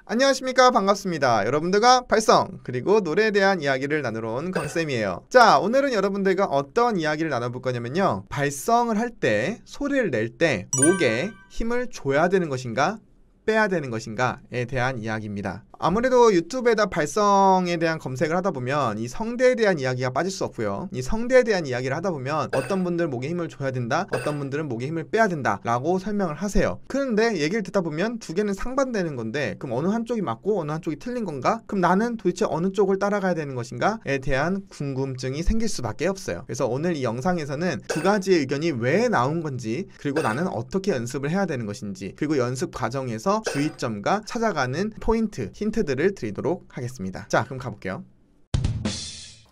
안녕하십니까, 반갑습니다. 여러분들과 발성 그리고 노래에 대한 이야기를 나누러 온 강쌤이에요. 자, 오늘은 여러분들과 어떤 이야기를 나눠볼 거냐면요, 발성을 할 때, 소리를 낼 때 목에 힘을 줘야 되는 것인가 빼야 되는 것인가에 대한 이야기입니다. 아무래도 유튜브에다 발성에 대한 검색을 하다 보면 이 성대에 대한 이야기가 빠질 수 없고요, 이 성대에 대한 이야기를 하다 보면 어떤 분들 목에 힘을 줘야 된다, 어떤 분들은 목에 힘을 빼야 된다 라고 설명을 하세요. 그런데 얘기를 듣다 보면 두 개는 상반되는 건데, 그럼 어느 한쪽이 맞고 어느 한쪽이 틀린 건가? 그럼 나는 도대체 어느 쪽을 따라가야 되는 것인가에 대한 궁금증이 생길 수밖에 없어요. 그래서 오늘 이 영상에서는 두 가지의 의견이 왜 나온 건지, 그리고 나는 어떻게 연습을 해야 되는 것인지, 그리고 연습 과정에서 주의점과 찾아가는 포인트, 힌트들을 드리도록 하겠습니다. 자, 그럼 가볼게요.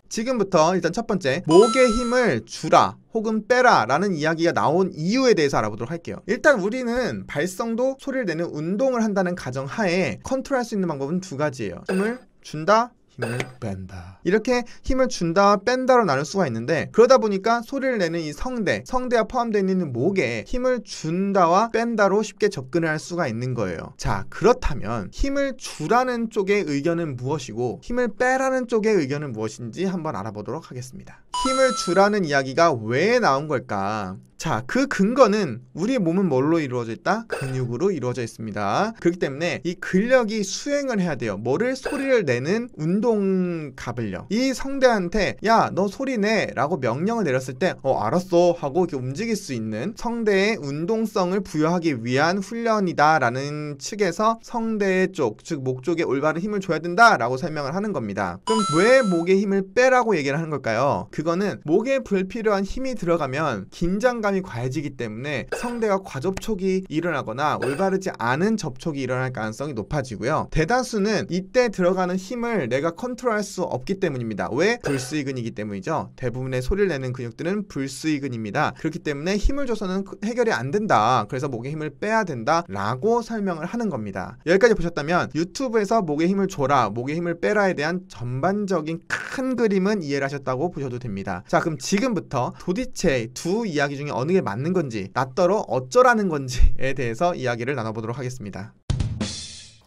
지금부터 일단 첫 번째, 목에 힘을 주라 혹은 빼라 라는 이야기가 나온 이유에 대해서 알아보도록 할게요. 일단 우리는 발성도 소리를 내는 운동을 한다는 가정하에 컨트롤할 수 있는 방법은 두 가지예요. 힘을 준다, 힘을 뺀다. 이렇게 힘을 준다, 뺀다로 나눌 수가 있는데, 그러다 보니까 소리를 내는 이 성대와 포함되어 있는 목에 힘을 준다와 뺀다로 쉽게 접근을 할 수가 있는 거예요. 자, 그렇다면 힘을 주라는 쪽의 의견은 무엇이고 힘을 빼라는 쪽의 의견은 무엇인지 한번 알아보도록 하겠습니다. 힘을 주라는 이야기가 왜 나온 걸까? 자, 그 근거는 우리의 몸은 뭘로 이루어져 있다? 근육으로 이루어져 있습니다. 그렇기 때문에 이 근력이 수행을 해야 돼요. 뭐를? 소리를 내는 운동 갑을요. 이 성대한테 야, 너 소리 내 라고 명령을 내렸을 때 알았어 하고 이렇게 움직일 수 있는 성대의 운동성을 부여하기 위한 훈련이다 라는 측에서 성대 쪽, 즉 목 쪽에 올바른 힘을 줘야 된다 라고 설명을 하는 겁니다. 그럼 왜 목에 힘을 빼라고 얘기를 하는 걸까요? 그거는 목에 불필요한 힘이 들어가면 긴장감이 과해지기 때문에 성대가 과접촉이 일어나거나 올바르지 않은 접촉이 일어날 가능성이 높아지고요, 대다수는 이때 들어가는 힘을 내가 컨트롤할 수 없기 때문입니다. 왜? 불수의근이기 때문이죠. 대부분의 소리를 내는 근육들은 불수의근입니다. 그렇기 때문에 힘을 줘서는 해결이 안 된다, 그래서 목에 힘을 빼야 된다 라고 설명을 하는 겁니다. 여기까지 보셨다면 유튜브에서 목에 힘을 줘라, 목에 힘을 빼라에 대한 전반적인 큰 그림은 이해를 하셨다고 보셔도 됩니다. 자, 그럼 지금부터 도대체 두 이야기 중에 어느 게 맞는 건지, 낫더러 어쩌라는 건지에 대해서 이야기를 나눠보도록 하겠습니다.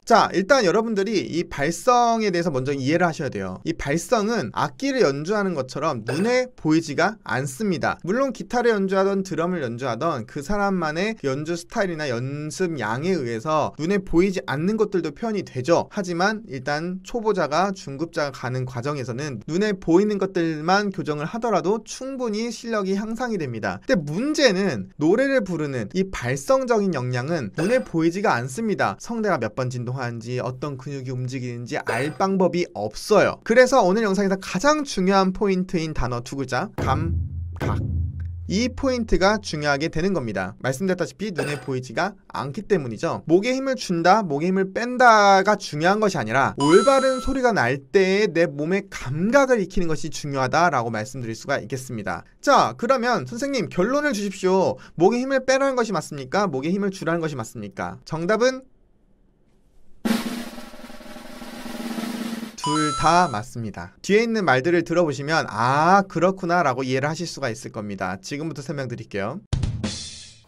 자, 일단 여러분들이 이 발성에 대해서 먼저 이해를 하셔야 돼요. 이 발성은 악기를 연주하는 것처럼 눈에 보이지가 않습니다. 물론 기타를 연주하던 드럼을 연주하던 그 사람만의 연주 스타일이나 연습 양에 의해서 눈에 보이지 않는 것들도 표현이 되죠. 하지만 일단 초보자가 중급자가 가는 과정에서는 눈에 보이는 것들만 교정을 하더라도 충분히 실력이 향상이 됩니다. 근데 문제는 노래를 부르는 이 발성적인 역량은 눈에 보이지가 않습니다. 성대가 몇 번 진동 하는지, 어떤 근육이 움직이는지 알 방법이 없어요. 그래서 오늘 영상에서 가장 중요한 포인트인 단어 두 글자, 감각, 이 포인트가 중요하게 되는 겁니다. 말씀드렸다시피 눈에 보이지가 않기 때문이죠. 목에 힘을 준다, 목에 힘을 뺀다가 중요한 것이 아니라 올바른 소리가 날 때의 내 몸의 감각을 익히는 것이 중요하다라고 말씀드릴 수가 있겠습니다. 자, 그러면 선생님 결론을 주십시오. 목에 힘을 빼라는 것이 맞습니까? 목에 힘을 주라는 것이 맞습니까? 정답은 둘 다 맞습니다. 뒤에 있는 말들을 들어보시면 그렇구나 라고 이해를 하실 수가 있을 겁니다. 지금부터 설명드릴게요.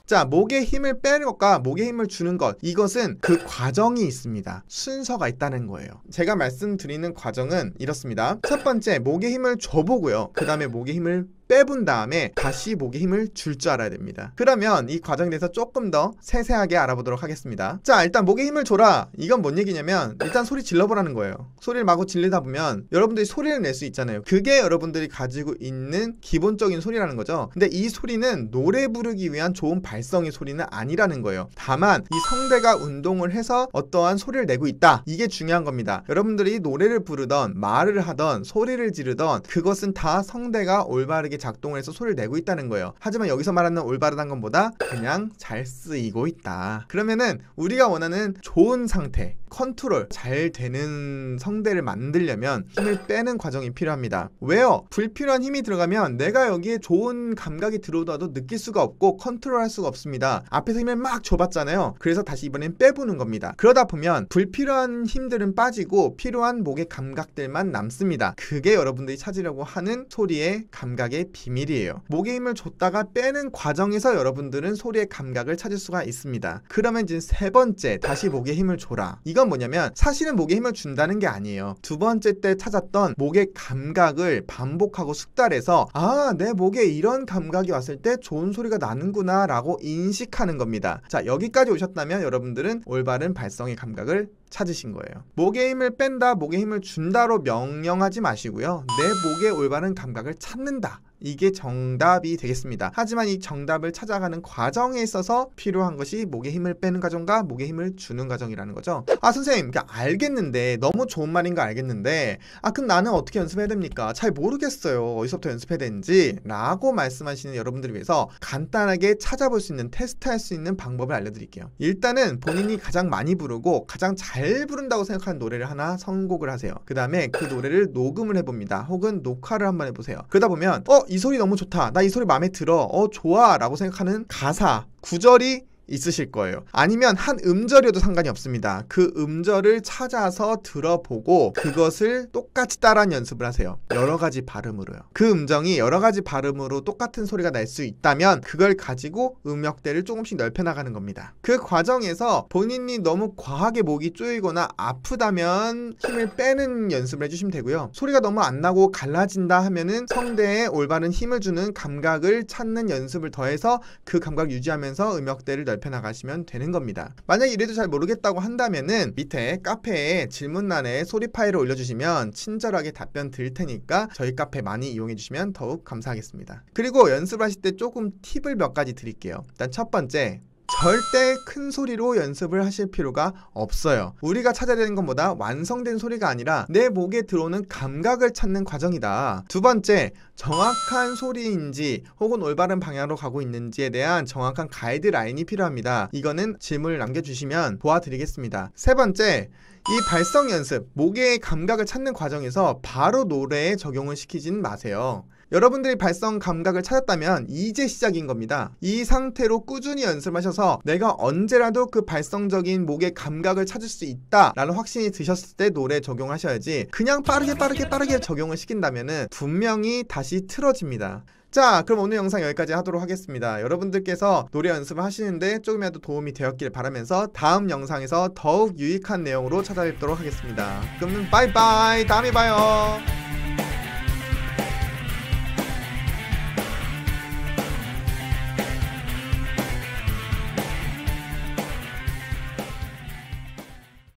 자, 목에 힘을 빼는 것과 목에 힘을 주는 것, 이것은 그 과정이 있습니다. 순서가 있다는 거예요. 제가 말씀드리는 과정은 이렇습니다. 첫 번째, 목에 힘을 줘보고요, 그 다음에 목에 힘을 빼본 다음에 다시 목에 힘을 줄 줄 알아야 됩니다. 그러면 이 과정에 대해서 조금 더 세세하게 알아보도록 하겠습니다. 자, 일단 목에 힘을 줘라, 이건 뭔 얘기냐면 일단 소리 질러보라는 거예요. 소리를 마구 질리다 보면 여러분들이 소리를 낼 수 있잖아요. 그게 여러분들이 가지고 있는 기본적인 소리라는 거죠. 근데 이 소리는 노래 부르기 위한 좋은 발성의 소리는 아니라는 거예요. 다만 이 성대가 운동을 해서 어떠한 소리를 내고 있다, 이게 중요한 겁니다. 여러분들이 노래를 부르던 말을 하던 소리를 지르던 그것은 다 성대가 올바르게 작동을 해서 소리를 내고 있다는 거예요. 하지만 여기서 말하는 올바르다는 것보다 그냥 잘 쓰이고 있다. 그러면은 우리가 원하는 좋은 상태, 컨트롤 잘 되는 성대를 만들려면 힘을 빼는 과정이 필요합니다. 왜요? 불필요한 힘이 들어가면 내가 여기에 좋은 감각이 들어오더라도 느낄 수가 없고 컨트롤할 수가 없습니다. 앞에서 힘을 막 줘봤잖아요. 그래서 다시 이번엔 빼보는 겁니다. 그러다 보면 불필요한 힘들은 빠지고 필요한 목의 감각들만 남습니다. 그게 여러분들이 찾으려고 하는 소리의 감각의 비밀이에요. 목에 힘을 줬다가 빼는 과정에서 여러분들은 소리의 감각을 찾을 수가 있습니다. 그러면 이제 세 번째, 다시 목에 힘을 줘라. 이건 뭐냐면 사실은 목에 힘을 준다는 게 아니에요. 두 번째 때 찾았던 목의 감각을 반복하고 숙달해서 아, 내 목에 이런 감각이 왔을 때 좋은 소리가 나는구나 라고 인식하는 겁니다. 자, 여기까지 오셨다면 여러분들은 올바른 발성의 감각을 찾으신 거예요. 목에 힘을 뺀다, 목에 힘을 준다로 명령하지 마시고요. 내 목의 올바른 감각을 찾는다. 이게 정답이 되겠습니다. 하지만 이 정답을 찾아가는 과정에 있어서 필요한 것이 목에 힘을 빼는 과정과 목에 힘을 주는 과정이라는 거죠. 아, 선생님, 알겠는데, 너무 좋은 말인 거 알겠는데, 아, 그럼 나는 어떻게 연습해야 됩니까? 잘 모르겠어요. 어디서부터 연습해야 되는지 라고 말씀하시는 여러분들을 위해서 간단하게 찾아볼 수 있는, 테스트할 수 있는 방법을 알려드릴게요. 일단은 본인이 가장 많이 부르고 가장 잘 부른다고 생각하는 노래를 하나 선곡을 하세요. 그 다음에 그 노래를 녹음을 해봅니다. 혹은 녹화를 한번 해보세요. 그러다 보면 이 소리 너무 좋다. 나 이 소리 마음에 들어. 좋아. 라고 생각하는 가사, 구절이 있으실 거예요. 아니면 한 음절이어도 상관이 없습니다. 그 음절을 찾아서 들어보고 그것을 똑같이 따라하는 연습을 하세요. 여러 가지 발음으로요. 그 음정이 여러 가지 발음으로 똑같은 소리가 날 수 있다면 그걸 가지고 음역대를 조금씩 넓혀나가는 겁니다. 그 과정에서 본인이 너무 과하게 목이 쪼이거나 아프다면 힘을 빼는 연습을 해주시면 되고요. 소리가 너무 안 나고 갈라진다 하면은 성대에 올바른 힘을 주는 감각을 찾는 연습을 더해서 그 감각 유지하면서 음역대를 넓혀나가시면 되는 겁니다. 만약 이래도 잘 모르겠다고 한다면은 밑에 카페에 질문란에 소리 파일을 올려주시면 친절하게 답변 드릴 테니까 저희 카페 많이 이용해주시면 더욱 감사하겠습니다. 그리고 연습을 하실 때 조금 팁을 몇 가지 드릴게요. 일단 첫 번째, 절대 큰 소리로 연습을 하실 필요가 없어요. 우리가 찾아야 되는 것보다 완성된 소리가 아니라 내 목에 들어오는 감각을 찾는 과정이다. 두 번째, 정확한 소리인지 혹은 올바른 방향으로 가고 있는지에 대한 정확한 가이드라인이 필요합니다. 이거는 질문을 남겨주시면 도와드리겠습니다. 세 번째, 이 발성 연습, 목의 감각을 찾는 과정에서 바로 노래에 적용을 시키진 마세요. 여러분들이 발성 감각을 찾았다면 이제 시작인 겁니다. 이 상태로 꾸준히 연습하셔서 내가 언제라도 그 발성적인 목의 감각을 찾을 수 있다 라는 확신이 드셨을 때 노래에 적용하셔야지 그냥 빠르게 적용을 시킨다면 분명히 다시 틀어집니다. 자, 그럼 오늘 영상 여기까지 하도록 하겠습니다. 여러분들께서 노래 연습을 하시는데 조금이라도 도움이 되었길 바라면서 다음 영상에서 더욱 유익한 내용으로 찾아뵙도록 하겠습니다. 그러면 빠이빠이, 다음에 봐요.